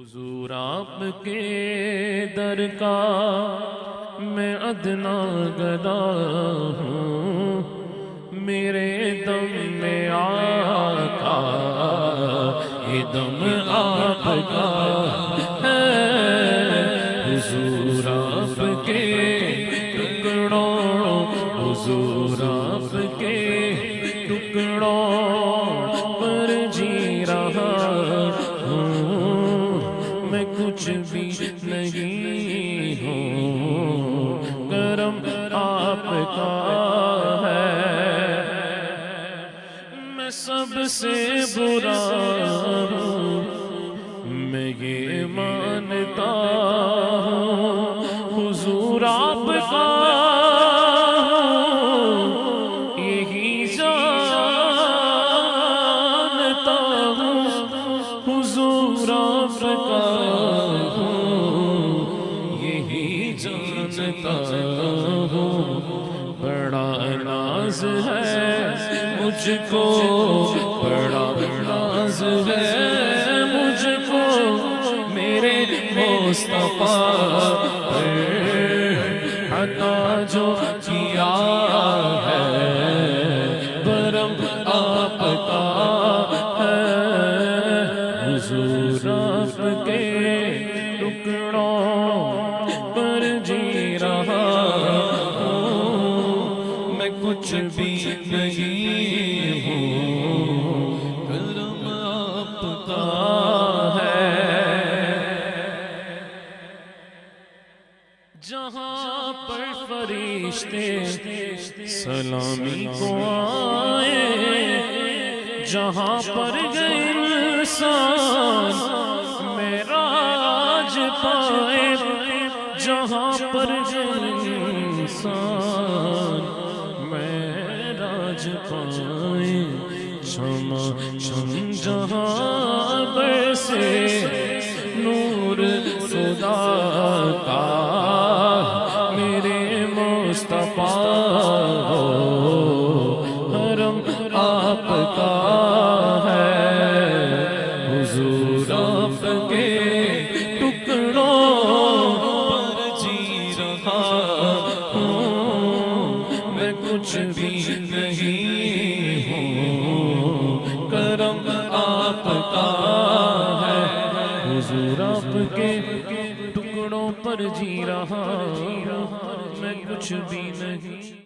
حضور آپ کے در کا میں ادنا گدا ہوں، میرے دم میں آقا یہ دم آپ کا ہے۔ حضور آپ کے ٹکڑوں، حضور آپ کے ٹکڑوں پر جی رہا ہوں، میں کچھ بھی نہیں ہوں، کرم آپ کا ہے۔ میں سب سے برا ہوں، میں یہ مانتا ہوں، حضور آپ کا یہی جانتا ہوں، حضور آپ کا یہی جانتا ہوں۔ بڑا ناز ہے مجھ کو، بڑا ناز ہے مجھ کو میرے مصطفیٰ پر، عطا جو کیا ہے کرم آپ کا ہے۔ حضور آپ کے ٹکڑوں پر جی رہا ہوں، میں کچھ بھی نہیں ہوں، کرم آپ کا ہے۔ جہاں پر فرشتے سلامی کو آئے، جہاں پر گئے انسان معراج پائے، جہاں پر گئے انسان معراج پائے، شمع شم جہاں برسے نور خدا کا، میرے مصطفیٰ حرم آپ کا ہے۔ حضور آپ کے ٹکڑوں پر جی رہا ہوں، میں کچھ بھی نہیں ہوں، کرم آپ کا ہے۔ حضور آپ کے ٹکڑوں پر جی رہا ہوں، میں کچھ بھی نہیں۔